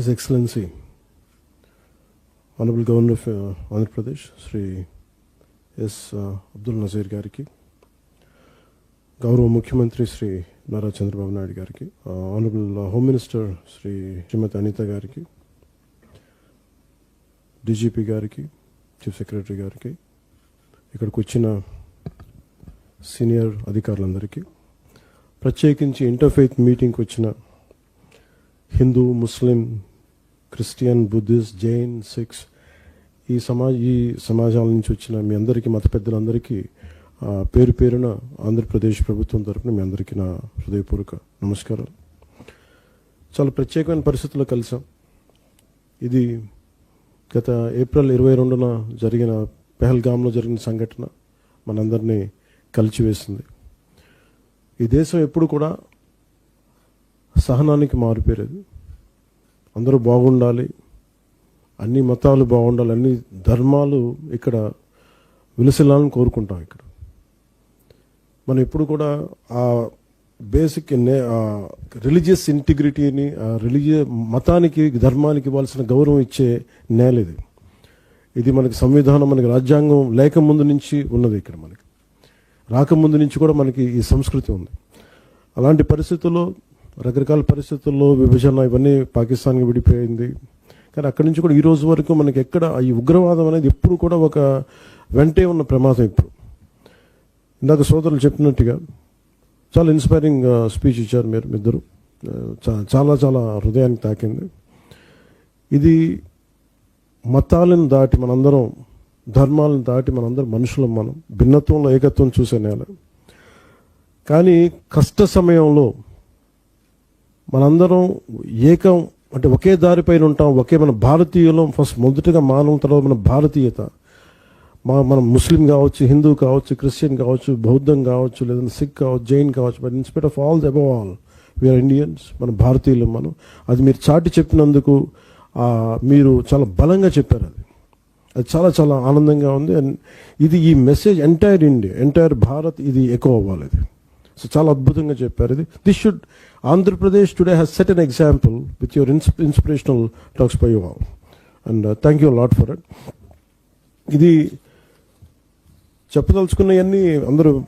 His Excellency, Honorable Governor of Andhra Pradesh, Sri S. Abdul Nazir Gariki, Gaurav Mukhyamantri Sri Nara Chandrababu Naidu Gariki, Honorable Home Minister Sri Srimati Anita Gariki, DGP Gariki, Chief Secretary Gariki, ఇక్కడికి వచ్చిన senior అధికారులందరికీ, ప్రత్యేకించి interfaith మీటింగ్కి వచ్చిన హిందూ, ముస్లిం, Christian, Buddhist, Jain, six ఈ సమాజాల నుంచి వచ్చిన మీ అందరికీ, మత పెద్దలందరికీ పేరు పేరున ఆంధ్రప్రదేశ్ ప్రభుత్వం తరఫున మీ అందరికీ నా హృదయపూర్వక నమస్కారాలు. చాలా ప్రత్యేకమైన పరిస్థితుల్లో కలిసాం. ఇది గత ఏప్రిల్ 22న జరిగిన పెహల్గామ్లో జరిగిన సంఘటన మనందరినీ కలిచివేసింది. ఈ దేశం ఎప్పుడు కూడా సహనానికి మారిపోయేది. అందరూ బాగుండాలి, అన్ని మతాలు బాగుండాలి, అన్ని ధర్మాలు ఇక్కడ విలసిల్లాలని కోరుకుంటాం. ఇక్కడ మనం ఎప్పుడు కూడా ఆ బేసిక్ రిలీజియస్ ఇంటిగ్రిటీని, మతానికి, ధర్మానికి ఇవ్వాల్సిన గౌరవం ఇచ్చే నేల ఇది. ఇది మనకి సంవిధానం, మనకి రాజ్యాంగం లేకముందు నుంచి ఉన్నది. ఇక్కడ మనకి రాకముందు నుంచి కూడా మనకి ఈ సంస్కృతి ఉంది. అలాంటి పరిస్థితుల్లో, రకరకాల పరిస్థితుల్లో విభజన ఇవన్నీ పాకిస్తాన్కి విడిపోయింది. కానీ అక్కడి నుంచి కూడా ఈ రోజు వరకు మనకి ఎక్కడ ఈ ఉగ్రవాదం అనేది ఎప్పుడు కూడా ఒక వెంటే ఉన్న ప్రమాదం. ఇప్పుడు ఇందాక సోదరులు చెప్పినట్టుగా చాలా ఇన్స్పైరింగ్ స్పీచ్ ఇచ్చారు మీరు ఇద్దరు. చాలా చాలా హృదయానికి తాకింది. ఇది మతాలను దాటి మనందరం, ధర్మాలను దాటి మనందరం మనుషులం. మనం భిన్నత్వంలో ఏకత్వం చూసే నేల. కానీ కష్ట సమయంలో మనందరం ఏకం, అంటే ఒకే దారిపైన ఉంటాం. మన భారతీయులం. ఫస్ట్ మొదటగా మానవం, తర్వాత మన భారతీయత. మనం ముస్లిం కావచ్చు, హిందూ కావచ్చు, క్రిస్టియన్ కావచ్చు, బౌద్ధం కావచ్చు, లేదంటే సిక్ కావచ్చు, జైన్ కావచ్చు. But in spite of all the above all we are Indians. మన భారతీయులం మనం. అది మీరు చాటి చెప్పినందుకు మీరు చాలా బలంగా చెప్పారు. అది చాలా చాలా ఆనందంగా ఉంది. అండ్ ఇది ఈ message entire India, entire Bharat ఇది ఎకో అవ్వాలి. ఇది సో చాలా అద్భుతంగా చెప్పారు. ఇది this should Andhra Pradesh today has set an example with your inspirational talks by you all. And thank you lot for it. ఇది చెప్పదలుచుకున్నవన్నీ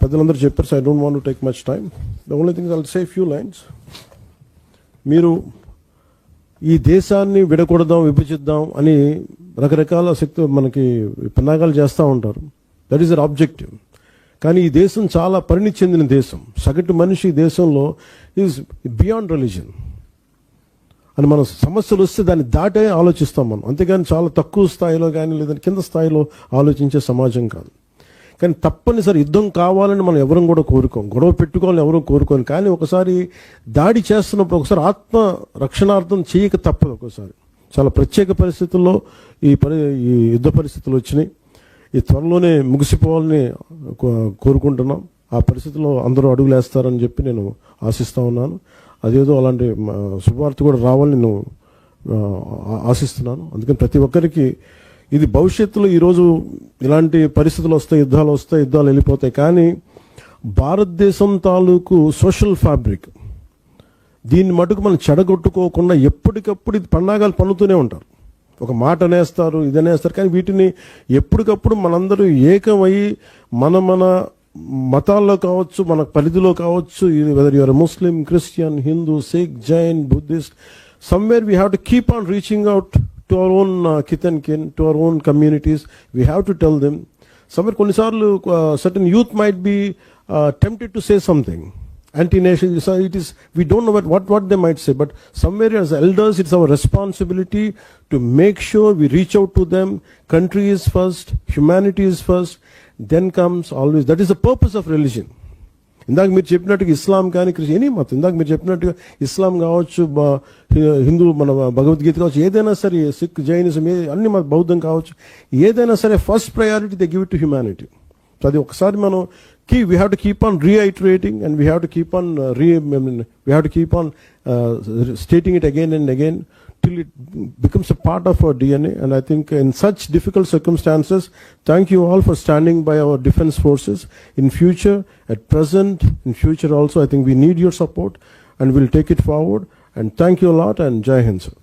పెద్దలందరూ చెప్పారు. So I don't want to take much time. The only thing I will say few lines. మీరు ఈ దేశాన్ని విడకూడదాం, విభజిద్దాం అని రకరకాల శక్తులు మనకి పన్నాగాలు చేస్తూ ఉంటారు. That is their objective. కానీ ఈ దేశం చాలా పరిణితి చెందిన దేశం. సగటు మనిషి ఈ దేశంలో ఈజ్ బియాండ్ రిలీజన్ అని మన సమస్యలు వస్తే దాన్ని దాటే ఆలోచిస్తాం మనం. అంతేగాని చాలా తక్కువ స్థాయిలో కానీ లేదంటే కింద స్థాయిలో ఆలోచించే సమాజం కాదు. కానీ తప్పనిసరి యుద్ధం కావాలని మనం ఎవరం కూడా కోరుకోం, గొడవ పెట్టుకోవాలని ఎవరూ కోరుకోను. కానీ ఒకసారి దాడి చేస్తున్నప్పుడు ఒకసారి ఆత్మ రక్షణార్థం చేయక తప్పదు. ఒకసారి చాలా ప్రత్యేక పరిస్థితుల్లో ఈ యుద్ధ పరిస్థితులు వచ్చినాయి. ఈ త్వరలోనే ముగిసిపోవాలని కోరుకుంటున్నాం. ఆ పరిస్థితిలో అందరూ అడుగులు వేస్తారని చెప్పి నేను ఆశిస్తూ ఉన్నాను. అదేదో అలాంటి శుభవార్త కూడా రావాలని నేను ఆశిస్తున్నాను. అందుకని ప్రతి ఒక్కరికి ఇది భవిష్యత్తులో ఈరోజు ఇలాంటి పరిస్థితులు వస్తాయి, యుద్ధాలు వెళ్ళిపోతాయి. కానీ భారతదేశం తాలూకు సోషల్ ఫ్యాబ్రిక్, దీన్ని మటుకు మనం చెడగొట్టుకోకుండా ఎప్పటికప్పుడు ఇది పండాగాలు పన్నుతూనే ఉంటారు. ఒక మాట అనేస్తారు, ఇదనేస్తారు. కానీ వీటిని ఎప్పటికప్పుడు మనందరూ ఏకమయ్యి మన మతాల్లో కావచ్చు, మన పరిధిలో కావచ్చు, whether your Muslim, Christian, Hindu, Sikh, Jain, Buddhist, somewhere we have to keep on reaching out to our own kith and kin, to our own communities. We have to tell them. Somewhere కొన్నిసార్లు certain youth might be tempted to say something anti-nation. It is, we don't know what they might say, but somewhere as elders it's our responsibility to make sure we reach out to them. Country is first, humanity is first, then comes always, that is the purpose of religion. ఇందాక మీరు చెప్పినట్టుగా ఇస్లాం కానీ any మతం, ఇందాక మీరు చెప్పినట్టుగా ఇస్లాం కావచ్చు, హిందూ మన భగవద్గీత కావచ్చు, ఏదైనా సరే, సిక్, జైనిజం, అన్ని బౌద్ధం కావచ్చు, ఏదైనా సరే first priority they give it to humanity. So అది ఒకసారి మనం we have to keep on reiterating, and we have to keep on stating it again and again till it becomes a part of our DNA. And I think in such difficult circumstances, thank you all for standing by our defense forces. In future, at present, in future also, I think we need your support, and we'll take it forward. And thank you a lot, and Jai Hind, sir.